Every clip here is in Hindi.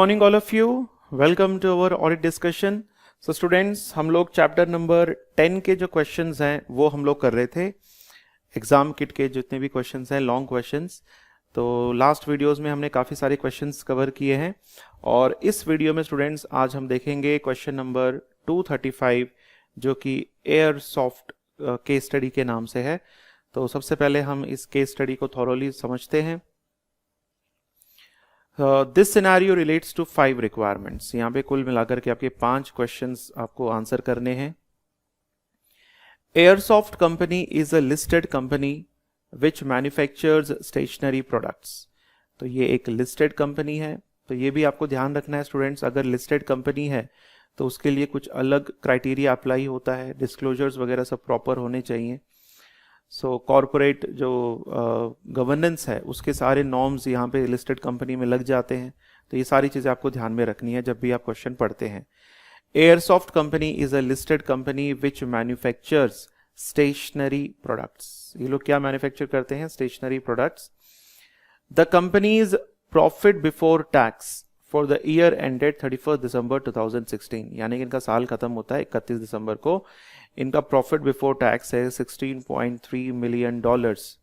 Morning all of you, welcome to our audit discussion. So students, हम लोग चैप्टर नंबर 10 के जो क्वेश्चंस हैं वो हम लोग कर रहे थे। एग्जाम किट के जितने भी क्वेश्चंस हैं, लॉन्ग क्वेश्चंस, तो लास्ट वीडियोस में हमने काफ़ी सारे क्वेश्चंस कवर किए हैं और इस वीडियो में स्टूडेंट्स आज हम देखेंगे क्वेश्चन नंबर 235 जो कि एयर सॉफ्ट केस स्टडी के नाम से है। तो सबसे पहले हम इस केस स्टडी को थॉरोली समझते हैं। This scenario relates to 5 requirements. यहाँ पे कुल मिलाकर के आपके 5 क्वेश्चंस आपको आंसर करने हैं। Airsoft company is a listed company which manufactures stationery products. तो ये एक लिस्टेड कंपनी है, तो ये भी आपको ध्यान रखना है स्टूडेंट्स। अगर लिस्टेड कंपनी है तो उसके लिए कुछ अलग क्राइटेरिया अप्लाई होता है, डिस्क्लोजर्स वगैरह सब प्रॉपर होने चाहिए। सो कॉरपोरेट जो गवर्नेंस है उसके सारे नॉर्म्स यहाँ पे लिस्टेड कंपनी में लग जाते हैं। तो ये सारी चीज़ें आपको ध्यान में रखनी है जब भी आप क्वेश्चन पढ़ते हैं। Airsoft company is a listed company which manufactures stationery products. ये लोग क्या मैन्युफैक्चर करते हैं? Stationery products. The company's profit before tax for the year ended 31 December 2016, यानी कि इनका साल खत्म होता है 31 दिसंबर को। इनका प्रॉफिट बिफोर टैक्स है $16.3 million,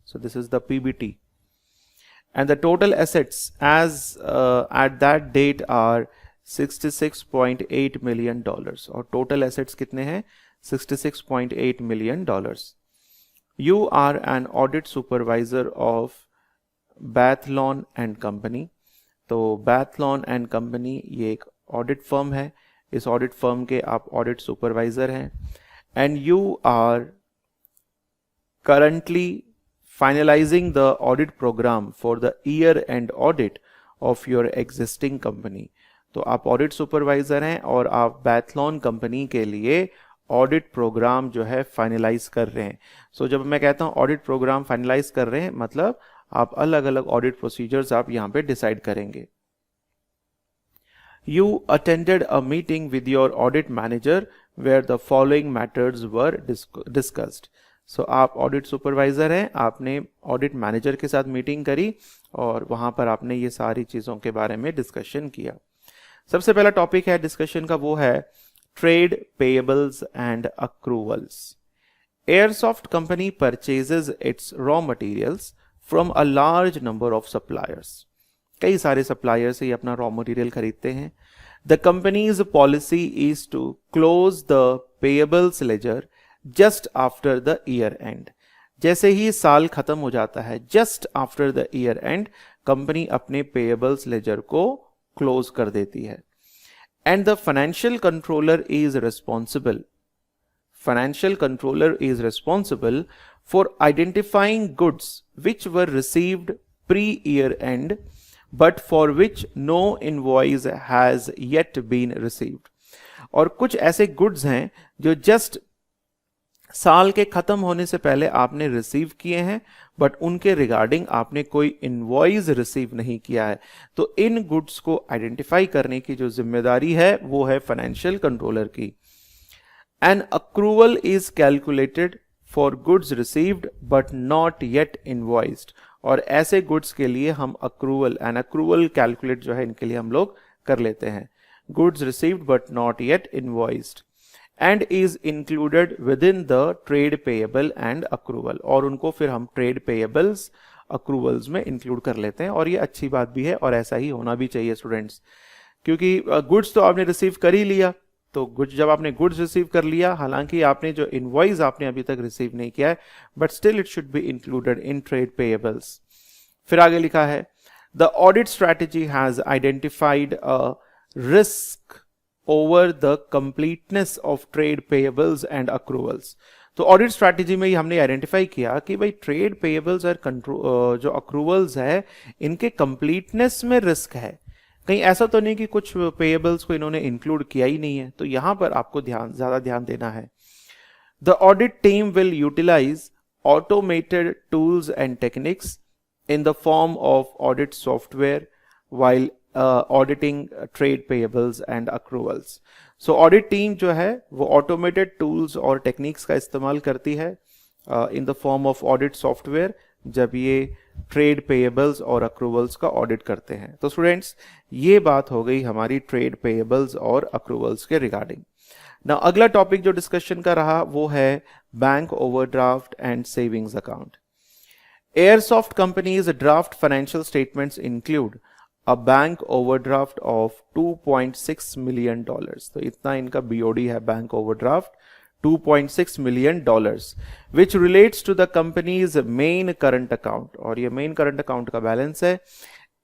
so this is the PBT, and the total assets as at that date are $66.8 million, और total assets कितने हैं? $66.8 million. You are an audit supervisor of Bathlon and Company. तो Bathlon and Company ये एक ऑडिट फर्म है, इस ऑडिट फर्म के आप ऑडिट सुपरवाइजर हैं। And you are currently finalizing the audit program for the year-end audit of your existing company. तो आप ऑडिट सुपरवाइजर हैं और आप बैथलॉन कंपनी के लिए ऑडिट प्रोग्राम जो है फाइनलाइज कर रहे हैं। सो जब मैं कहता हूं ऑडिट प्रोग्राम फाइनलाइज कर रहे हैं, मतलब आप अलग अलग ऑडिट प्रोसीजर्स आप यहां पे डिसाइड करेंगे। You attended a meeting with your audit manager where the following matters were discussed. So आप ऑडिट सुपरवाइजर हैं, आपने ऑडिट मैनेजर के साथ मीटिंग करी और वहां पर आपने ये सारी चीजों के बारे में डिस्कशन किया। सबसे पहला टॉपिक है डिस्कशन का, वो है trade payables and accruals. Airsoft company purchases it's raw materials from a large number of suppliers. कई सारे सप्लायर से ये अपना रॉ मटेरियल खरीदते हैं। The company's policy is to close the payables ledger just after the year end. जैसे ही साल खत्म हो जाता है, just after the year end company अपने पेएबल्स लेजर को क्लोज कर देती है। And the financial controller is responsible for identifying goods which were received pre year end but for which no invoice has yet been received. और कुछ ऐसे गुड्स हैं जो जस्ट साल के खत्म होने से पहले आपने रिसीव किए हैं, बट उनके रिगार्डिंग आपने कोई इनवॉइस रिसीव नहीं किया है। तो इन गुड्स को आइडेंटिफाई करने की जो जिम्मेदारी है वो है फाइनेंशियल कंट्रोलर की। An accrual is calculated for goods received but not yet invoiced. और ऐसे गुड्स के लिए हम अक्रूवल कैलकुलेट जो है इनके लिए हम लोग कर लेते हैं। Goods received but not yet invoiced and is included with in the trade payable and accrual. और उनको फिर हम ट्रेड पेएबल्स अक्रूवल्स में इंक्लूड कर लेते हैं, और ये अच्छी बात भी है और ऐसा ही होना भी चाहिए स्टूडेंट्स, क्योंकि गुड्स तो आपने रिसीव कर ही लिया। तो गुड्स, जब आपने गुड्स रिसीव कर लिया, हालांकि आपने जो इनवॉइस आपने अभी तक रिसीव नहीं किया है, but still it should be included in trade payables. फिर आगे लिखा है the audit strategy has identified a risk over the completeness of trade payables and accruals. तो ऑडिट स्ट्रैटेजी में ही हमने आइडेंटिफाई किया कि भाई ट्रेड पेएबल्स और जो अक्रूवल्स है इनके कंप्लीटनेस में रिस्क है। कहीं ऐसा तो नहीं कि कुछ पेएबल्स को इन्होंने इंक्लूड किया ही नहीं है, तो यहां पर आपको ज्यादा ध्यान देना है। The audit team will utilize automated tools and techniques in the form of audit software while auditing trade payables and accruals. So audit team जो है वो automated tools और techniques का इस्तेमाल करती है in the form of audit software जब ये ट्रेड पेएबल्स और अक्रूवल्स का ऑडिट करते हैं। तो स्टूडेंट्स, ये बात हो गई हमारी ट्रेड पेएबल्स और अक्रूवल्स के रिगार्डिंग। ना अगला टॉपिक जो डिस्कशन का रहा वो है bank overdraft and savings account. Airsoft companies draft financial statements include a bank overdraft of $2.6 million. तो इतना इनका बीओडी है, bank overdraft $2.6 million, which relates to the company's main current account, और ये main current account का बैलेंस है।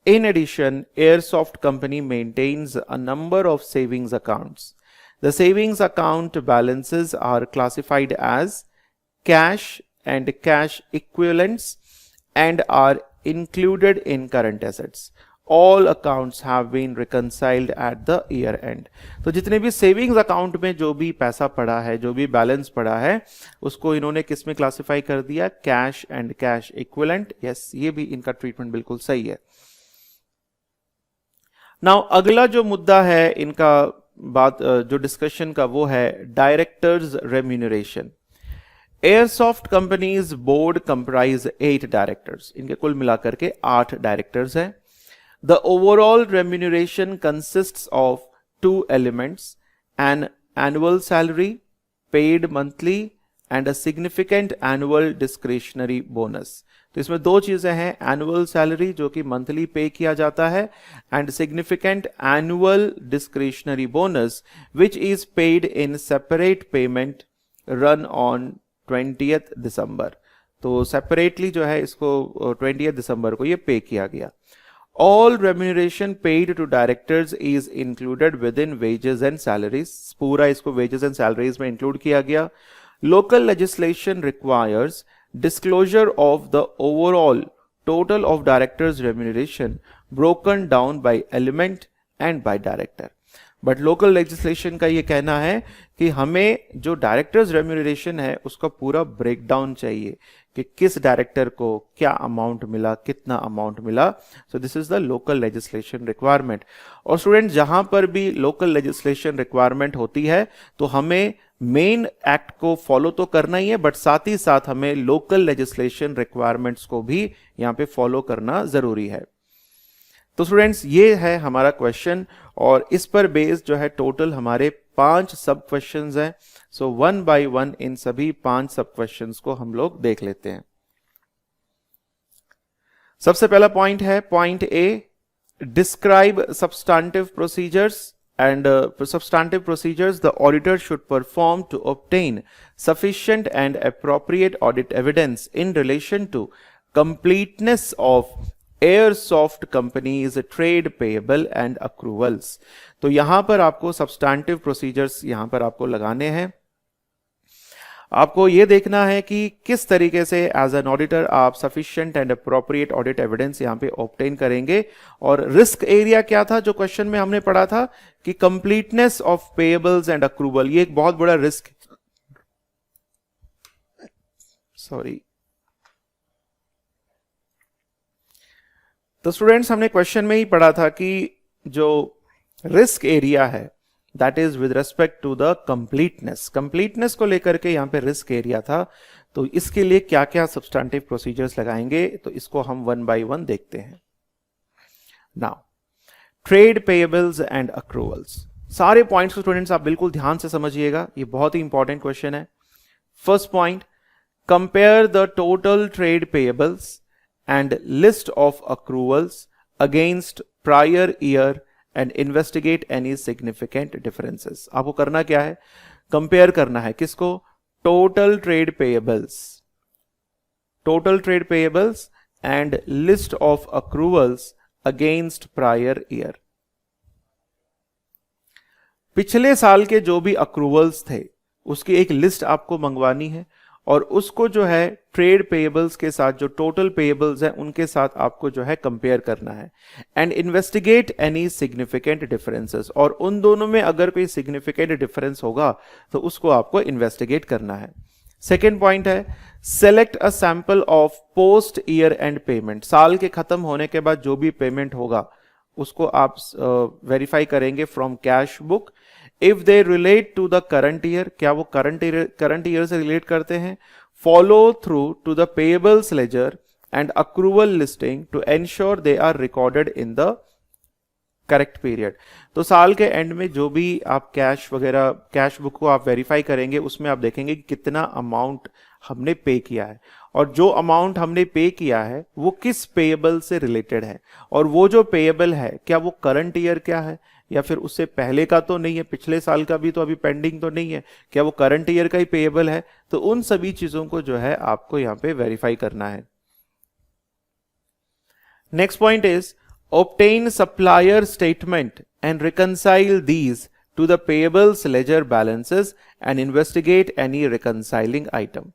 In addition, Airsoft company maintains a number of savings accounts. The savings account balances are classified as cash and cash equivalents and are included in current assets. All accounts have been reconciled at the year end. तो जितने भी सेविंग्स अकाउंट में जो भी पैसा पड़ा है, जो भी बैलेंस पड़ा है, उसको इन्होंने किस में क्लासिफाई कर दिया? Cash and cash equivalent. Yes, ये भी इनका ट्रीटमेंट बिल्कुल सही है। नाउ अगला जो मुद्दा है इनका बात जो डिस्कशन का वो है directors remuneration. Airsoft companies board comprise 8 directors, इनके कुल मिलाकर के 8 डायरेक्टर्स हैं। The overall remuneration consists of 2 elements, an annual salary paid monthly and a significant annual discretionary bonus. तो इसमें 2 चीजें हैं, एनुअल सैलरी जो कि मंथली पे किया जाता है and significant annual discretionary bonus which is paid in separate payment run on 20th दिसंबर। तो सेपरेटली जो है इसको 20th दिसंबर को ये पे किया गया। All remuneration paid to directors is included within wages and salaries. पूरा इसको wages and salaries में include किया गया। Local legislation requires disclosure of the overall total of directors' remuneration broken down by element and by director. But local legislation का ये कहना है कि हमें जो डायरेक्टर्स रेम्यूनरेशन है उसका पूरा ब्रेकडाउन चाहिए कि किस डायरेक्टर को क्या अमाउंट मिला, कितना अमाउंट मिला। So this is the local legislation requirement. और स्टूडेंट, जहां पर भी लोकल लेजिस्लेशन रिक्वायरमेंट होती है तो हमें मेन एक्ट को फॉलो तो करना ही है, बट साथ ही साथ हमें लोकल लेजिस्लेशन रिक्वायरमेंट्स को भी यहां पे फॉलो करना जरूरी है। तो स्टूडेंट्स, ये है हमारा क्वेश्चन और इस पर बेस्ड जो है टोटल हमारे 5 सब क्वेश्चंस हैं। सो 1 बाय 1 इन सभी 5 सब क्वेश्चंस को हम लोग देख लेते हैं। सबसे पहला पॉइंट है point A, describe substantive procedures and substantive procedures the auditor should perform to obtain sufficient and appropriate audit evidence in relation to completeness of airsoft companies trade payable and accruals. तो यहां पर आपको सब्सटेंटिव प्रोसीजर्स यहां पर आपको लगाने हैं। आपको यह देखना है कि किस तरीके से एज एन ऑडिटर आप sufficient and appropriate audit evidence यहां पे ऑब्टेन करेंगे। और रिस्क एरिया क्या था जो क्वेश्चन में हमने पढ़ा था कि completeness of payables and accrual, ये एक बहुत बड़ा रिस्क, तो स्टूडेंट्स हमने क्वेश्चन में ही पढ़ा था कि जो रिस्क एरिया है that is with respect to the completeness को लेकर के यहां पे रिस्क एरिया था। तो इसके लिए क्या क्या सब्सटेंटिव प्रोसीजर्स लगाएंगे, तो इसको हम 1 बाय 1 देखते हैं। Now trade payables and accruals, सारे पॉइंट्स को स्टूडेंट्स आप बिल्कुल ध्यान से समझिएगा, ये बहुत ही इंपॉर्टेंट क्वेश्चन है। First point, compare the total trade payables and list of accruals against prior year and investigate any significant differences। आपको करना क्या है, कंपेयर करना है किसको, total trade payables and list of accruals against prior year। पिछले साल के जो भी accruals थे उसकी एक लिस्ट आपको मंगवानी है और उसको जो है ट्रेड पेएबल्स के साथ जो टोटल पेएबल्स है उनके साथ आपको जो है कंपेयर करना है and investigate any significant differences. और उन दोनों में अगर कोई सिग्निफिकेंट डिफरेंस होगा तो उसको आपको इन्वेस्टिगेट करना है। सेकेंड पॉइंट है select a sample of post year and payment. साल के खत्म होने के बाद जो भी पेमेंट होगा उसको आप वेरीफाई करेंगे from cash book. If they relate to the current year, क्या वो करंट ईयर से रिलेट करते हैं, follow through to the payables ledger and accrual listing to ensure they are recorded in the correct period. तो साल के एंड में जो भी आप कैश वगैरह कैश बुक को आप वेरीफाई करेंगे उसमें आप देखेंगे कि कितना अमाउंट हमने पे किया है और जो अमाउंट हमने पे किया है वो किस पेएबल से रिलेटेड है और वो जो पेएबल है क्या वो करंट ईयर क्या है या फिर उससे पहले का तो नहीं है, पिछले साल का भी तो अभी पेंडिंग तो नहीं है, क्या वो करंट ईयर का ही पेएबल है। तो उन सभी चीजों को जो है आपको यहाँ पे वेरीफाई करना है। Next point is obtain supplier statement and reconcile these to the payables ledger balances and investigate any reconciling item।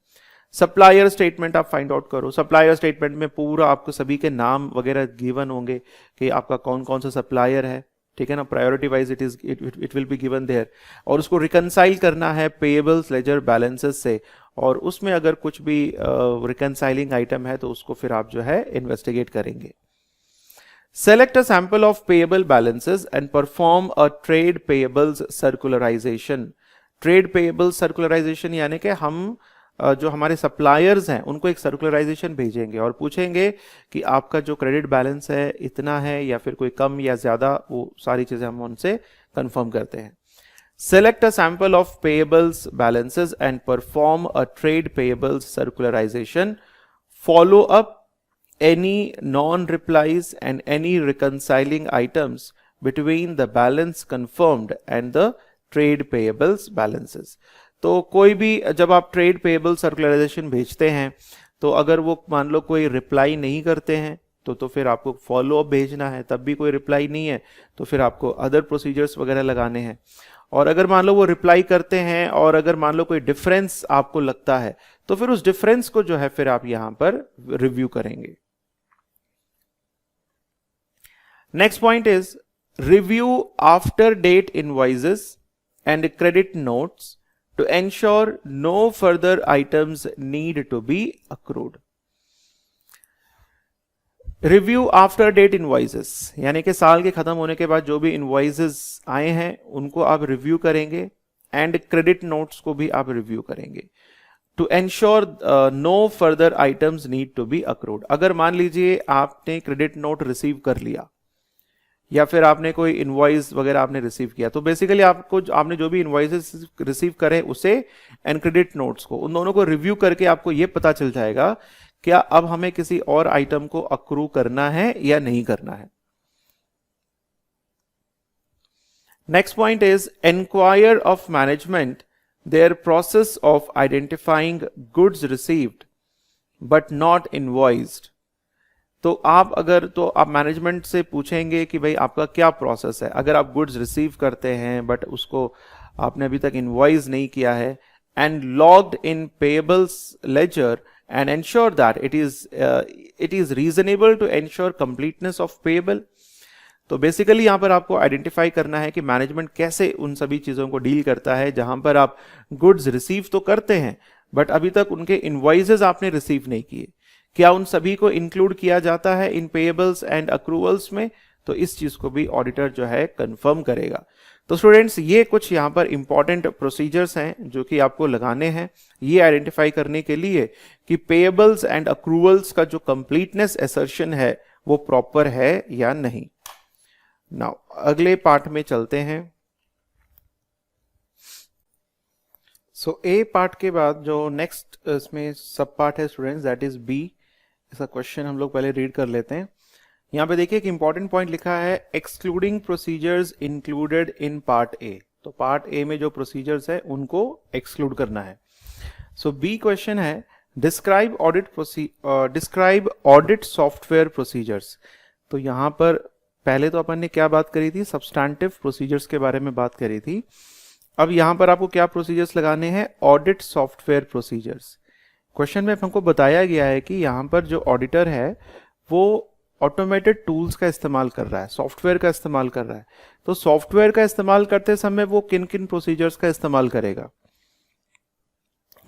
Supplier statement आप फाइंड आउट करो। सप्लायर स्टेटमेंट में पूरा आपको सभी के नाम वगैरह गिवन होंगे कि आपका कौन कौन सा सप्लायर है, ठीक है ना, priority wise it will be given there, और उसको रिकंसाइल करना है पेएबल्स लेजर बैलेंसेस से, और उसमें अगर कुछ भी रिकंसाइलिंग आइटम है तो उसको फिर आप जो है इन्वेस्टिगेट करेंगे। Select a sample of payable balances and perform a trade payables circularization। Trade payables circularization यानी कि हम जो हमारे सप्लायर्स हैं उनको एक सर्कुलराइजेशन भेजेंगे और पूछेंगे कि आपका जो क्रेडिट बैलेंस है इतना है या फिर कोई कम या ज्यादा, वो सारी चीजें हम उनसे कंफर्म करते हैं। Select a sample of payables balances and perform a trade payables circularization। Follow up any non-replies and any reconciling items between the balance confirmed and the trade payables balances। तो कोई भी जब आप ट्रेड पेएबल सर्कुलराइजेशन भेजते हैं तो अगर वो मान लो कोई रिप्लाई नहीं करते हैं तो फिर आपको फॉलो अप भेजना है, तब भी कोई रिप्लाई नहीं है तो फिर आपको अदर प्रोसीजर्स वगैरह लगाने हैं। और अगर मान लो वो रिप्लाई करते हैं और अगर मान लो कोई डिफरेंस आपको लगता है तो फिर उस डिफरेंस को जो है फिर आप यहां पर रिव्यू करेंगे। Next point is review after date invoices and credit notes to ensure no further items need to be accrued। Review after date invoices यानी कि साल के खत्म होने के बाद जो भी invoices आए हैं उनको आप रिव्यू करेंगे and credit notes को भी आप रिव्यू करेंगे to ensure no further items need to be accrued। अगर मान लीजिए आपने क्रेडिट नोट रिसीव कर लिया या फिर आपने कोई इनवॉइस वगैरह आपने रिसीव किया, तो बेसिकली आपको आपने जो भी इनवॉइसेस रिसीव करे उसे एंड क्रेडिट नोट्स को, उन दोनों को रिव्यू करके आपको यह पता चल जाएगा क्या अब हमें किसी और आइटम को अक्रू करना है या नहीं करना है। Next point is inquire of management their process of identifying goods received but not invoiced. तो आप मैनेजमेंट से पूछेंगे कि भाई आपका क्या प्रोसेस है, अगर आप गुड्स रिसीव करते हैं बट उसको आपने अभी तक इनवॉइस नहीं किया है and logged in payables ledger and ensure that it is reasonable to ensure completeness of payable. तो बेसिकली यहां पर आपको आइडेंटिफाई करना है कि मैनेजमेंट कैसे उन सभी चीजों को डील करता है जहां पर आप गुड्स रिसीव तो करते हैं बट अभी तक उनके इनवॉइसेस आपने रिसीव नहीं किए, क्या उन सभी को इंक्लूड किया जाता है इन पेएबल्स एंड अक्रूवल्स में, तो इस चीज को भी ऑडिटर जो है कंफर्म करेगा। तो स्टूडेंट्स ये कुछ यहां पर इंपॉर्टेंट प्रोसीजर्स हैं जो कि आपको लगाने हैं ये आइडेंटिफाई करने के लिए कि पेएबल्स एंड अक्रूवल्स का जो कंप्लीटनेस असर्शन है वो प्रॉपर है या नहीं। नाउ अगले पार्ट में चलते हैं। सो ए पार्ट के बाद जो नेक्स्ट इसमें सब पार्ट है स्टूडेंट्स दैट इज बी। इसका क्वेश्चन हम लोग पहले रीड कर लेते हैं। यहां पे देखिए एक इंपॉर्टेंट पॉइंट लिखा है excluding procedures included in part A. तो पार्ट ए में जो प्रोसीजर्स है उनको एक्सक्लूड करना है। सो बी क्वेश्चन है डिस्क्राइब ऑडिट सॉफ्टवेयर प्रोसीजर्स। तो यहां पर पहले तो अपन ने क्या बात करी थी, सब्सटैंटिव प्रोसीजर्स के बारे में बात करी थी। अब यहां पर आपको क्या प्रोसीजर्स लगाने हैं, ऑडिट सॉफ्टवेयर प्रोसीजर्स। क्वेश्चन में हमको बताया गया है कि यहां पर जो ऑडिटर है वो ऑटोमेटेड टूल्स का इस्तेमाल कर रहा है, सॉफ्टवेयर का इस्तेमाल कर रहा है। तो सॉफ्टवेयर का इस्तेमाल करते समय वो किन किन प्रोसीजर्स का इस्तेमाल करेगा।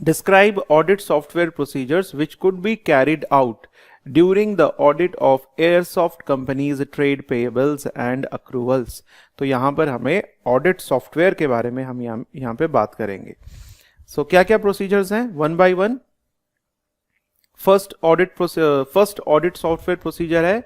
Describe audit software procedures which could be carried out during the audit of airsoft companies trade payables and accruals. तो यहां पर हमें ऑडिट सॉफ्टवेयर के बारे में हम यहां पे बात करेंगे। सो क्या क्या प्रोसीजर्स हैं, one by one. First audit software procedure है,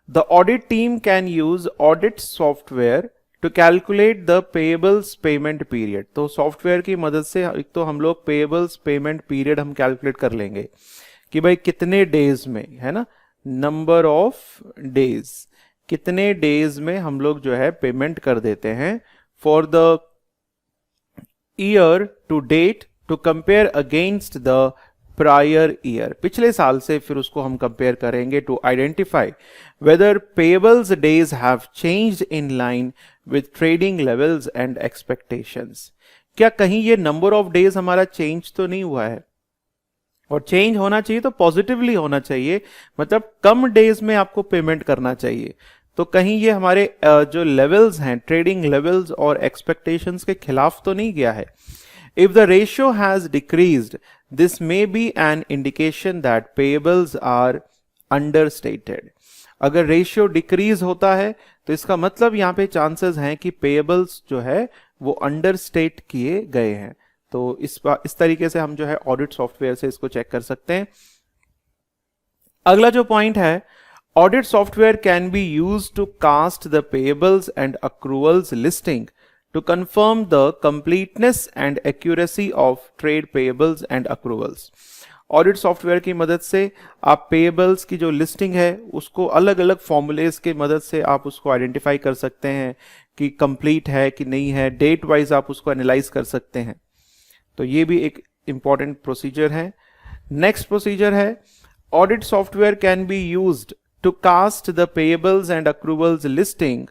the audit team can use audit software to calculate the payables payment period. तो सॉफ्टवेयर की मदद से एक तो हम लोग पेएबल्स पेमेंट पीरियड हम कैलकुलेट कर लेंगे कि भाई कितने डेज में, है ना, नंबर ऑफ डेज, कितने डेज में हम लोग जो है पेमेंट कर देते हैं for the year to date to compare against the prior year, पिछले साल से फिर उसको हम कंपेयर करेंगे to identify whether payables days have changed in line with trading levels and expectations. क्या कहीं ये नंबर ऑफ डेज हमारा चेंज तो नहीं हुआ है? और चेंज होना चाहिए तो पॉजिटिवली होना चाहिए, मतलब कम डेज में आपको पेमेंट करना चाहिए। तो कहीं ये हमारे जो लेवल्स हैं, ट्रेडिंग लेवल्स और एक्सपेक्टेशंस के खिलाफ तो नहीं गया है। If the ratio has decreased, this may be an indication that payables are understated. अगर रेशियो डिक्रीज होता है तो इसका मतलब यहाँ पे चांसेस हैं कि पेएबल्स जो है वो अंडरस्टेट किए गए हैं। तो इस तरीके से हम जो है ऑडिट सॉफ्टवेयर से इसको चेक कर सकते हैं। अगला जो पॉइंट है, audit software can be used to cast the payables and accruals listing to confirm the completeness and accuracy of trade payables and accruals. Audit software की मदद से आप पेएबल्स की जो लिस्टिंग है उसको अलग अलग फॉर्मूलेस की मदद से आप उसको आइडेंटिफाई कर सकते हैं कि कंप्लीट है कि नहीं है, डेट वाइज आप उसको एनालाइज कर सकते हैं। तो ये भी एक इंपॉर्टेंट प्रोसीजर है। नेक्स्ट प्रोसीजर है, audit software can be used to cast the payables and accruals listing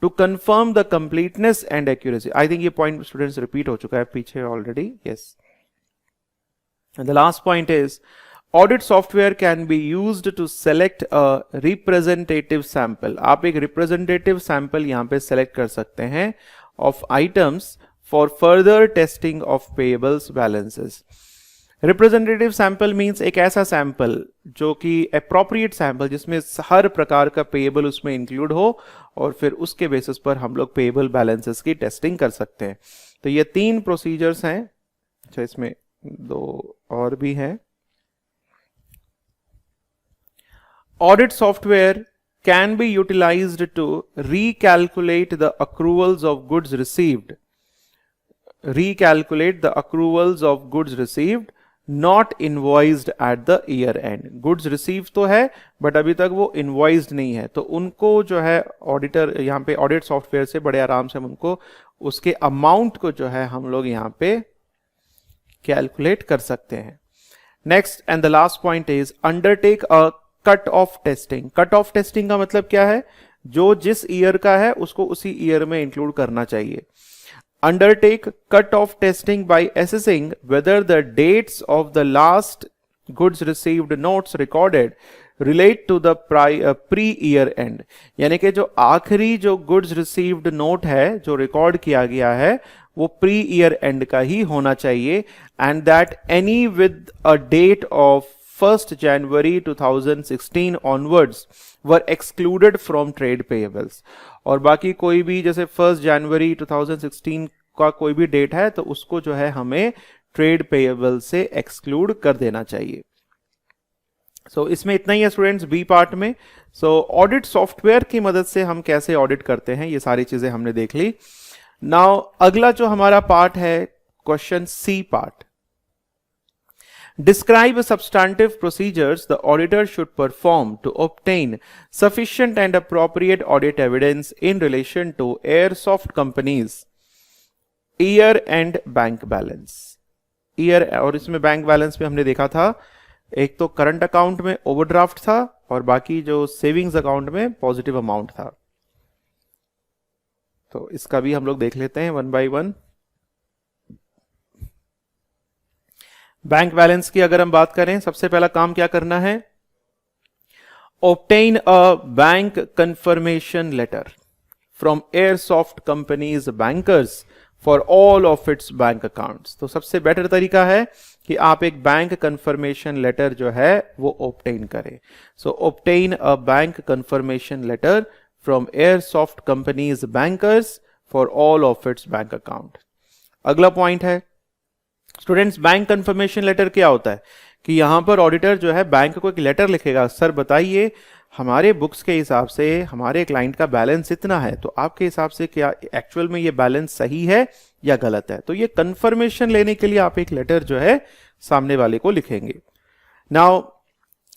to confirm the completeness and accuracy. I think ये point students repeat हो चुका है पीछे already. Yes. And the last point is, audit software can be used to select a representative sample. आप एक representative sample यहाँ पे select कर सकते हैं of items for further testing of payables balances. Representative sample means एक ऐसा सैंपल जो कि अप्रोप्रिएट सैंपल जिसमें हर प्रकार का पेएबल उसमें इंक्लूड हो और फिर उसके बेसिस पर हम लोग पेएबल बैलेंसेस की टेस्टिंग कर सकते हैं। तो ये 3 प्रोसीजर्स हैं। अच्छा, इसमें 2 और भी हैं। Audit software can be utilised to recalculate the accruals of goods received not invoiced at the year end. Goods receive तो है बट अभी तक वो इनवॉइस्ड नहीं है, तो उनको जो है ऑडिटर यहाँ पे ऑडिट सॉफ्टवेयर से बड़े आराम से हम उनको उसके अमाउंट को जो है हम लोग यहाँ पे कैलकुलेट कर सकते हैं। Next and the last point is undertake a cut off testing. Cut off testing का मतलब क्या है? जो जिस ईयर का है उसको उसी ईयर में इंक्लूड करना चाहिए। Undertake cut-off testing by assessing whether the dates of the last goods received notes recorded relate to the pre-year end। यानी कि जो आखिरी जो goods received note है जो रिकॉर्ड किया गया है वो प्री ईयर एंड का ही होना चाहिए, and that any with a date of 1st January 2016 onwards were excluded from trade payables। और बाकी कोई भी जैसे 1 जनवरी 2016 का कोई भी डेट है तो उसको जो है हमें ट्रेड पेएबल से एक्सक्लूड कर देना चाहिए। सो इसमें इतना ही है स्टूडेंट्स बी पार्ट में। सो ऑडिट सॉफ्टवेयर की मदद से हम कैसे ऑडिट करते हैं ये सारी चीजें हमने देख ली। नाउ अगला जो हमारा पार्ट है question C part. Describe substantive procedures the auditor should perform to obtain sufficient and appropriate audit evidence in relation to airsoft companies year end bank balance। Year और इसमें बैंक बैलेंस में हमने देखा था एक तो करंट अकाउंट में ओवरड्राफ्ट था और बाकी जो सेविंग्स अकाउंट में पॉजिटिव अमाउंट था। तो इसका भी हम लोग देख लेते हैं 1 by 1। बैंक बैलेंस की अगर हम बात करें सबसे पहला काम क्या करना है? Obtain a bank confirmation letter from airsoft companies bankers for all of its bank accounts. तो सबसे बेटर तरीका है कि आप एक बैंक कंफर्मेशन लेटर जो है वो ऑब्टेन करें। So obtain a bank confirmation letter from airsoft companies bankers for all of its bank account. अगला पॉइंट है स्टूडेंट्स बैंक कंफर्मेशन लेटर क्या होता है? कि यहाँ पर ऑडिटर जो है बैंक को एक लेटर लिखेगा, सर बताइए हमारे बुक्स के हिसाब से हमारे क्लाइंट का बैलेंस इतना है, तो आपके हिसाब से क्या एक्चुअल में ये बैलेंस सही है या गलत है। तो ये कंफर्मेशन लेने के लिए आप एक लेटर जो है सामने वाले को लिखेंगे। नाउ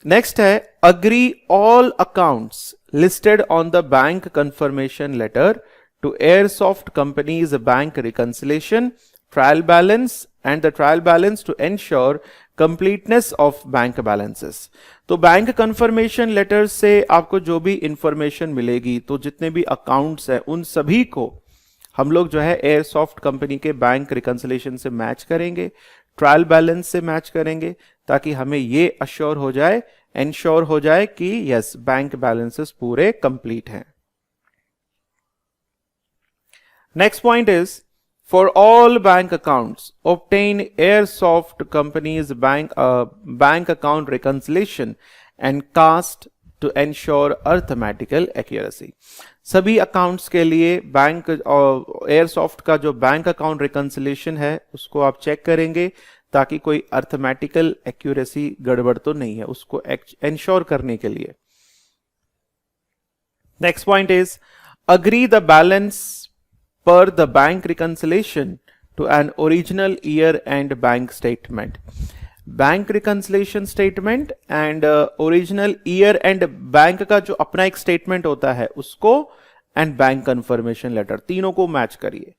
नेक्स्ट है agree all accounts listed on the bank confirmation letter to Airsoft company's bank reconciliation trial balance and the trial balance to ensure completeness of bank balances. तो बैंक कंफर्मेशन लेटर से आपको जो भी इंफॉर्मेशन मिलेगी, तो जितने भी अकाउंट्स हैं उन सभी को हम लोग जो है एयरसॉफ्ट कंपनी के बैंक रिकंसिलेशन से मैच करेंगे, ट्रायल बैलेंस से मैच करेंगे, ताकि हमें ये अश्योर हो जाए, एंश्योर हो जाए कि यस बैंक बैलेंसेस पूरे कंप्लीट हैं। Next point is for all bank accounts obtain airsoft company's bank account reconciliation and cast to ensure arithmetical accuracy। सभी अकाउंट्स के लिए बैंक और एयरसॉफ्ट का जो बैंक अकाउंट रिकंसिलेशन है उसको आप चेक करेंगे, ताकि कोई अर्थमेटिकल एक्यूरेसी गड़बड़ तो नहीं है, उसको एंश्योर करने के लिए। Next point is agree the balance per the bank reconciliation to an original year-end bank statement। Bank reconciliation statement and original year and bank का जो अपना एक स्टेटमेंट होता है उसको, एंड बैंक कंफर्मेशन लेटर, तीनों को मैच करिए।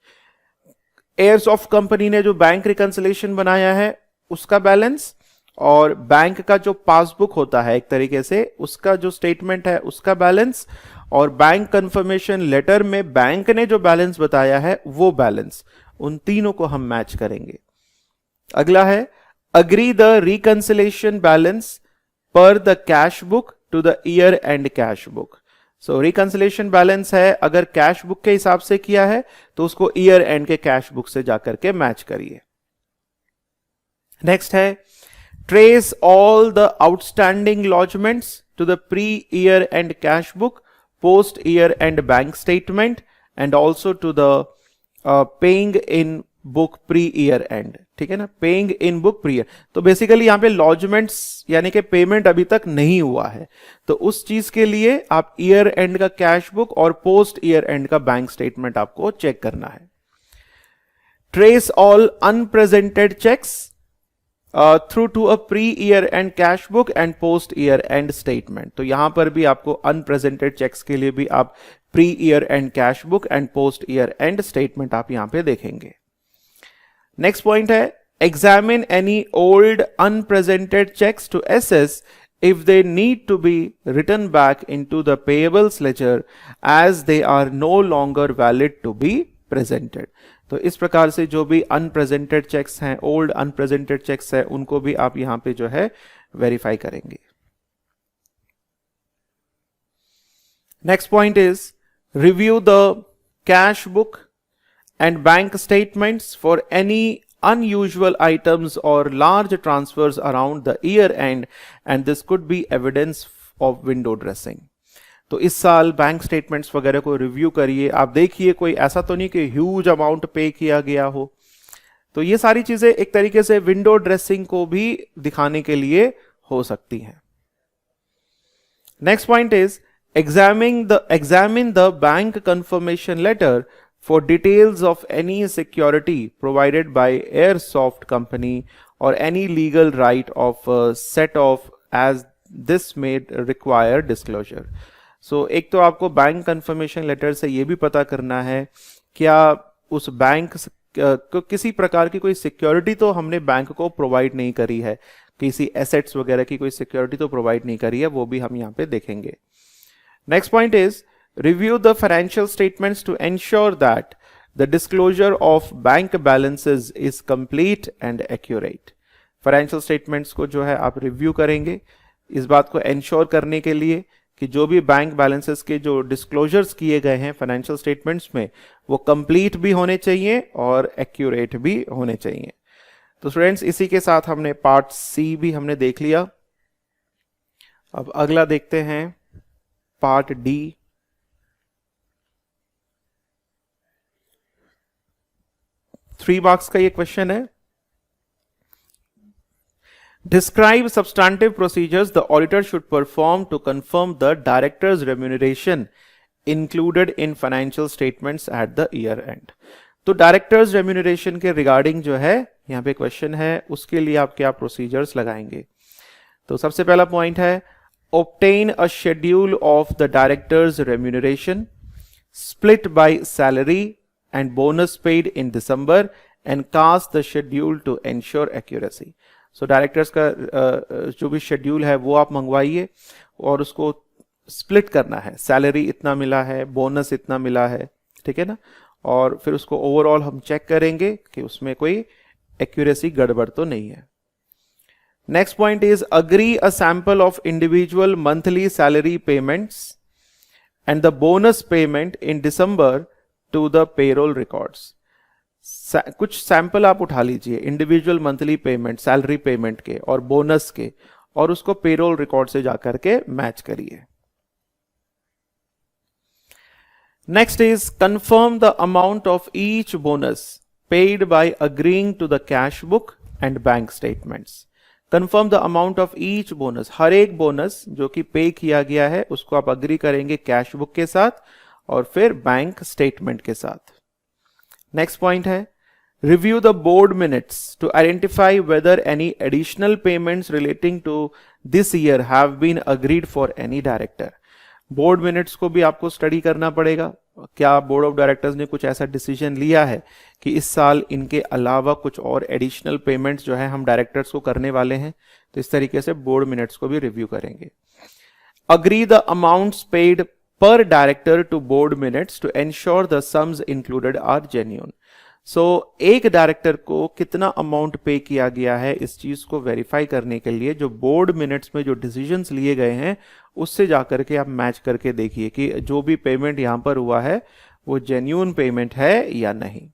एयरसॉफ्ट कंपनी ने जो बैंक रिकंसिलेशन बनाया है उसका बैलेंस, और बैंक का जो पासबुक होता है एक तरीके से उसका जो स्टेटमेंट है उसका बैलेंस, और बैंक कंफर्मेशन लेटर में बैंक ने जो बैलेंस बताया है वो बैलेंस, उन तीनों को हम मैच करेंगे। अगला है agree the reconciliation balance per the cash book to the year end cash book. So reconciliation balance है, अगर कैश बुक के हिसाब से किया है तो उसको ईयर एंड के कैश बुक से जाकर के मैच करिए। नेक्स्ट है trace all the outstanding lodgements to the pre year end cash book, post year end bank statement and also to the paying in book pre year end। ठीक है ना, paying in book pre year। तो बेसिकली यहां पे लॉजमेंट्स यानी कि पेमेंट अभी तक नहीं हुआ है, तो उस चीज के लिए आप ईयर एंड का कैश बुक और पोस्ट ईयर एंड का बैंक स्टेटमेंट आपको चेक करना है। Trace all unpresented cheques through to a pre year end cash book and post year end statement. तो यहां पर भी आपको अनप्रेजेंटेड चेक्स के लिए भी आप pre year end cash book and post year end statement आप यहां पे देखेंगे। नेक्स्ट पॉइंट है examine any old unpresented cheques to assess if they need to be written back into the payables ledger as they are no longer valid to be presented। तो इस प्रकार से जो भी अनप्रेजेंटेड चेक्स हैं, ओल्ड अनप्रेजेंटेड चेक्स हैं, उनको भी आप यहां पे जो है वेरीफाई करेंगे। Next point is review the cash book and bank statements for any unusual items or large transfers around the year end and this could be evidence of window dressing। तो इस साल बैंक स्टेटमेंट्स वगैरह को रिव्यू करिए, आप देखिए कोई ऐसा तो नहीं कि ह्यूज अमाउंट पे किया गया हो। तो ये सारी चीजें एक तरीके से विंडो ड्रेसिंग को भी दिखाने के लिए हो सकती हैं। Next point is examine the bank confirmation letter for details of any security provided by Airsoft company or any legal right of set off as this may require disclosure। So एक तो आपको बैंक कंफर्मेशन लेटर से ये भी पता करना है क्या उस बैंक को किसी प्रकार की कोई सिक्योरिटी तो हमने बैंक को प्रोवाइड नहीं करी है, किसी एसेट्स वगैरह की कोई सिक्योरिटी तो प्रोवाइड नहीं करी है, वो भी हम यहाँ पे देखेंगे। Next point is review the financial statements to ensure that the disclosure of bank balances is complete and accurate। Financial statements को जो है आप रिव्यू करेंगे इस बात को एंश्योर करने के लिए कि जो भी बैंक बैलेंसेस के जो डिस्क्लोजर्स किए गए हैं फाइनेंशियल स्टेटमेंट्स में वो कंप्लीट भी होने चाहिए और एक्यूरेट भी होने चाहिए। तो स्टूडेंट्स इसी के साथ हमने पार्ट सी भी हमने देख लिया। अब अगला देखते हैं पार्ट डी। 3 मार्क्स का ये क्वेश्चन है। Describe substantive procedures the auditor should perform to confirm the director's remuneration included in financial statements at the year end. तो डायरेक्टर्स रेम्यूनरेशन के रिगार्डिंग जो है यहाँ पे क्वेश्चन है, उसके लिए आप क्या प्रोसीजर्स लगाएंगे. तो सबसे पहला पॉइंट है obtain a schedule of the director's remuneration split by salary and bonus paid in December and cast the schedule to ensure accuracy. So directors का जो भी शेड्यूल है वो आप मंगवाइए और उसको स्प्लिट करना है. सैलरी इतना मिला है, बोनस इतना मिला है, ठीक है ना, और फिर उसको ओवरऑल हम चेक करेंगे कि उसमें कोई एक्यूरेसी गड़बड़ तो नहीं है. Next point is agree a sample of individual monthly salary payments and the bonus payment in December to the payroll records. कुछ सैंपल आप उठा लीजिए individual monthly payment, salary payment के और बोनस के, और उसको पेरोल रिकॉर्ड से जाकर के मैच करिए. Next is confirm the amount of each bonus paid by agreeing to the cash book and bank statements. Confirm the amount of each bonus, हर एक बोनस जो कि पे किया गया है उसको आप अग्री करेंगे कैश बुक के साथ और फिर बैंक स्टेटमेंट के साथ. नेक्स्ट पॉइंट है review the board minutes to identify whether any additional payments relating to this year have been agreed for any director. Board minutes को भी आपको स्टडी करना पड़ेगा. क्या बोर्ड ऑफ डायरेक्टर्स ने कुछ ऐसा डिसीजन लिया है कि इस साल इनके अलावा कुछ और एडिशनल पेमेंट्स जो है हम डायरेक्टर्स को करने वाले हैं, तो इस तरीके से बोर्ड मिनट्स को भी रिव्यू करेंगे. Agree the amounts paid per director to board minutes to ensure the sums included are genuine. So, एक डायरेक्टर को कितना अमाउंट पे किया गया है इस चीज को वेरीफाई करने के लिए जो बोर्ड मिनट्स में जो डिसीजंस लिए गए हैं उससे जाकर के आप मैच करके देखिए कि जो भी पेमेंट यहां पर हुआ है वो जेन्युइन पेमेंट है या नहीं.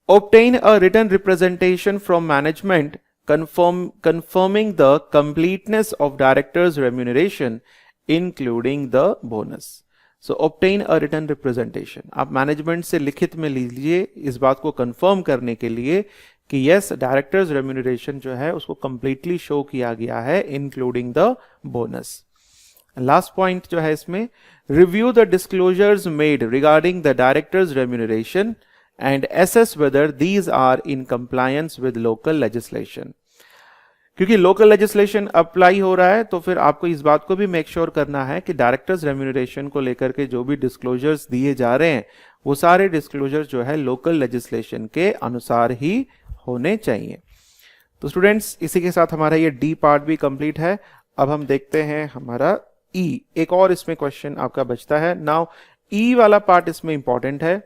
Obtain a written representation from management confirming the completeness of director's remuneration including the bonus. So obtain a written representation, आप मैनेजमेंट से लिखित में लीजिए इस बात को कंफर्म करने के लिए कि यस डायरेक्टर्स रेम्यूनरेशन जो है उसको कंप्लीटली शो किया गया है including the bonus. Last point जो है इसमें review the disclosures made regarding the directors remuneration and assess whether these are in compliance with local legislation. क्योंकि लोकल लेजिस्लेशन अप्लाई हो रहा है तो फिर आपको इस बात को भी मेक श्योर करना है कि डायरेक्टर्स रेम्यूनरेशन को लेकर के जो भी डिस्क्लोजर्स दिए जा रहे हैं वो सारे डिस्क्लोजर्स जो है लोकल लेजिस्लेशन के अनुसार ही होने चाहिए. तो स्टूडेंट्स इसी के साथ हमारा ये डी पार्ट भी कंप्लीट है. अब हम देखते हैं हमारा ई. एक और इसमें क्वेश्चन आपका बचता है. नाउ ई वाला पार्ट इसमें इंपॉर्टेंट है.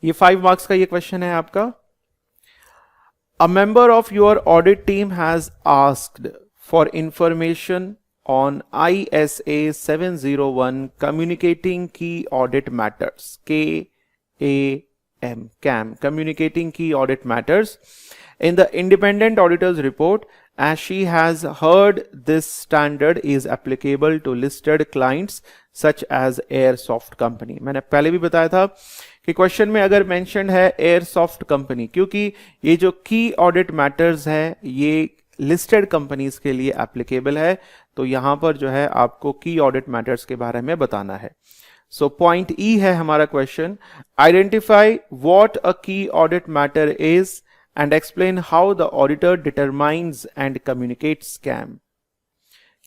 ये 5 मार्क्स का ये क्वेश्चन है आपका. A member of your audit team has asked for information on ISA 701 Communicating Key Audit Matters, CAM, Communicating Key Audit Matters, in the Independent Auditor's Report, as she has heard this standard is applicable to listed clients such as Airsoft Company. मैंने पहले भी बताया था कि क्वेश्चन में अगर मेंशन है एयरसॉफ्ट कंपनी, क्योंकि ये जो की ऑडिट मैटर्स है ये लिस्टेड कंपनीज के लिए एप्लीकेबल है, तो यहां पर जो है आपको की ऑडिट मैटर्स के बारे में बताना है. सो पॉइंट ई है हमारा question. Identify what a key audit matter is and explain how the auditor determines and communicates KAM.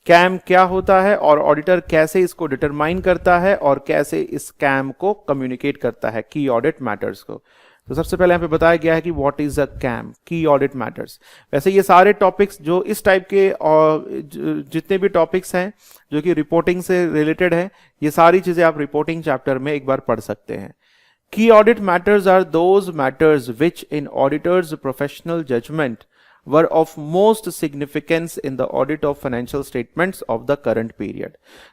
KAM क्या होता है और ऑडिटर कैसे इसको डिटरमाइन करता है और कैसे इस कैम को कम्युनिकेट करता है की ऑडिट मैटर्स को. तो सबसे पहले यहाँ पे बताया गया है कि व्हाट इज अ कैम, की ऑडिट मैटर्स. वैसे ये सारे टॉपिक्स जो इस टाइप के और जितने भी टॉपिक्स हैं जो कि रिपोर्टिंग से रिलेटेड है, ये सारी चीजें आप रिपोर्टिंग चैप्टर में एक बार पढ़ सकते हैं. Key audit matters are those matters which in auditor's professional judgement were of most significance in the audit of financial statements of the current period.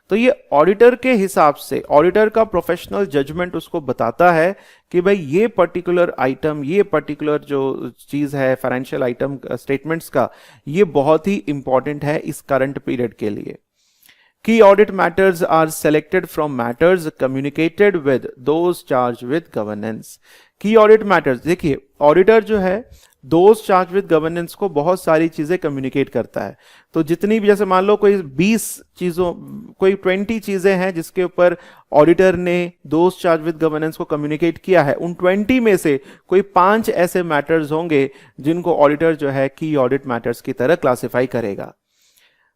तो ये ऑडिटर के हिसाब से ऑडिटर का प्रोफेशनल जजमेंट उसको बताता है कि भाई ये पर्टिकुलर आइटम, ये पर्टिकुलर जो चीज है फाइनेंशियल आइटम स्टेटमेंट्स का, ये बहुत ही इंपॉर्टेंट है इस करंट पीरियड के लिए. Key audit matters are selected from matters communicated with those charged with governance. Key audit matters, देखिए ऑडिटर जो है दोज चार्ज विद गवर्नेंस को बहुत सारी चीजें कम्युनिकेट करता है। तो जितनी भी, जैसे मान लो कोई 20 चीजें हैं जिसके ऊपर ऑडिटर ने दोज चार्ज विद गवर्नेंस को कम्युनिकेट किया है, उन 20 में से कोई 5 ऐसे मैटर्स होंगे जिनको ऑडिटर जो है की ऑडिट मैटर्स की तरह क्लासिफाई करेगा।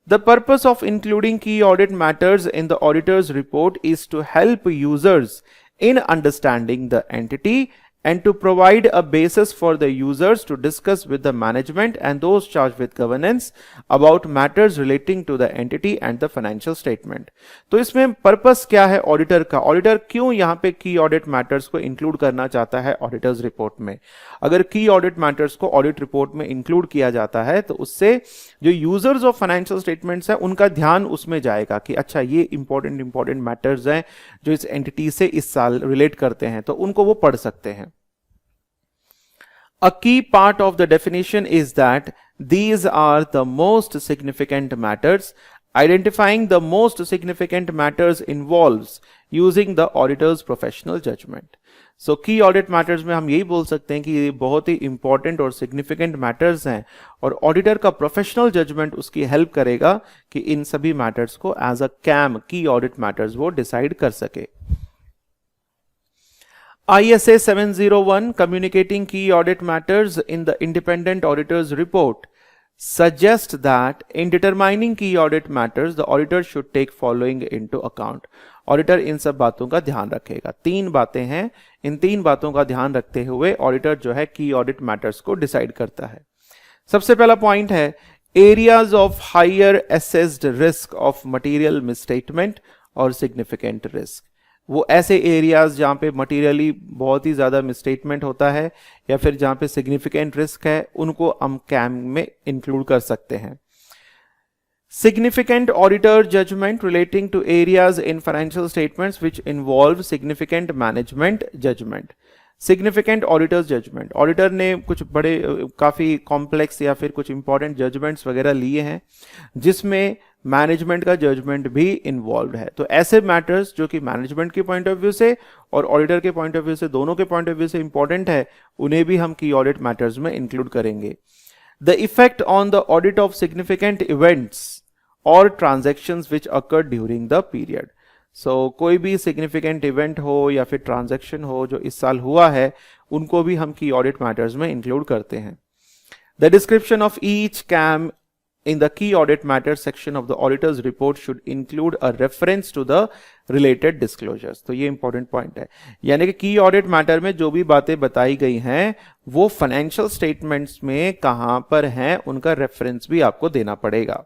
The purpose of including key audit matters in the auditor's report is to help users in understanding the entity and to provide a basis for the users to discuss with the management and those charged with governance about matters relating to the entity and the financial statement। तो इसमें पर्पस क्या है ऑडिटर का, ऑडिटर क्यों यहाँ पे की ऑडिट मैटर्स को इंक्लूड करना चाहता है ऑडिटर्स रिपोर्ट में। अगर की ऑडिट मैटर्स को ऑडिट रिपोर्ट में इंक्लूड किया जाता है तो उससे जो यूजर्स ऑफ फाइनेंशियल स्टेटमेंट्स है उनका ध्यान उसमें जाएगा कि अच्छा ये इंपॉर्टेंट मैटर्स हैं जो इस एंटिटी से इस साल रिलेट करते हैं, तो उनको वो पढ़ सकते हैं। A key part of the definition is that these are the most significant matters. Identifying the most significant matters involves using the auditor's professional judgment. So key audit matters में हम यही बोल सकते हैं कि ये बहुत ही important और significant matters हैं और auditor का professional judgment उसकी help करेगा कि इन सभी matters को as a CAM key audit matters वो decide कर सके। ISA 701 communicating key audit matters in the independent auditor's report suggests that in determining key audit matters the auditor should take following into account। Auditor इन सब बातों का ध्यान रखेगा। 3 बातें हैं, इन 3 बातों का ध्यान रखते हुए ऑडिटर जो है की ऑडिट मैटर्स को डिसाइड करता है। सबसे पहला पॉइंट है areas of higher assessed risk of material misstatement और सिग्निफिकेंट रिस्क। वो ऐसे एरियाज जहां पे मटेरियली बहुत ही ज्यादा मिसस्टेटमेंट होता है या फिर जहां पे सिग्निफिकेंट रिस्क है, उनको हम कैम में इंक्लूड कर सकते हैं। Significant auditor judgement relating to areas in financial statements which involve significant management judgement. Significant auditor's judgement, auditor ने कुछ बड़े काफी कॉम्प्लेक्स या फिर कुछ इंपॉर्टेंट जजमेंट्स वगैरह लिए हैं जिसमें मैनेजमेंट का जजमेंट भी इन्वॉल्व है। तो ऐसे मैटर्स जो कि मैनेजमेंट के पॉइंट ऑफ व्यू से और ऑडिटर के पॉइंट ऑफ व्यू से, दोनों के पॉइंट ऑफ व्यू से इंपॉर्टेंट है, उन्हें भी हम की ऑडिट मैटर्स में इंक्लूड करेंगे। The effect on the audit of significant events और transactions which occur during the period. So कोई भी सिग्निफिकेंट इवेंट हो या फिर ट्रांजैक्शन हो जो इस साल हुआ है, उनको भी हम की ऑडिट मैटर्स में इंक्लूड करते हैं। The description of each KAM in the key audit matters section of the auditor's report should include a reference to the related disclosures। तो ये इंपॉर्टेंट पॉइंट है, यानी कि की ऑडिट मैटर में जो भी बातें बताई गई हैं वो फाइनेंशियल स्टेटमेंट्स में कहां पर हैं उनका रेफरेंस भी आपको देना पड़ेगा।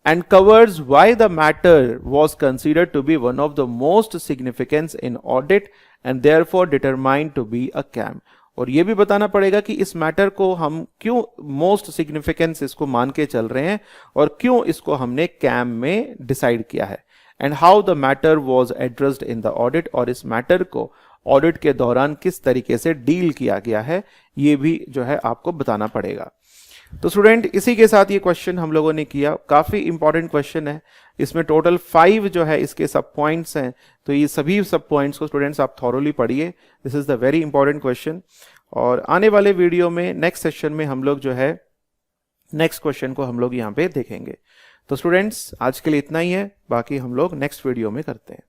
And covers why the matter was considered to be one of the most significant in audit and therefore determined to be a CAM। और ये भी बताना पड़ेगा कि इस मैटर को हम क्यों मोस्ट सिग्निफिकेंस इसको मान के चल रहे हैं और क्यों इसको हमने कैम में डिसाइड किया है। And how the matter was addressed in the audit, और इस मैटर को ऑडिट के दौरान किस तरीके से डील किया गया है, ये भी जो है आपको बताना पड़ेगा। तो स्टूडेंट इसी के साथ ये क्वेश्चन हम लोगों ने किया, काफी इंपॉर्टेंट क्वेश्चन है। इसमें टोटल 5 जो है इसके सब पॉइंट्स हैं, तो ये सभी सब पॉइंट्स को स्टूडेंट्स आप थॉरोली पढ़िए। This is the very important question. और आने वाले वीडियो में नेक्स्ट सेशन में हम लोग जो है नेक्स्ट क्वेश्चन को हम लोग यहाँ पे देखेंगे। तो स्टूडेंट्स आज के लिए इतना ही है, बाकी हम लोग नेक्स्ट वीडियो में करते हैं।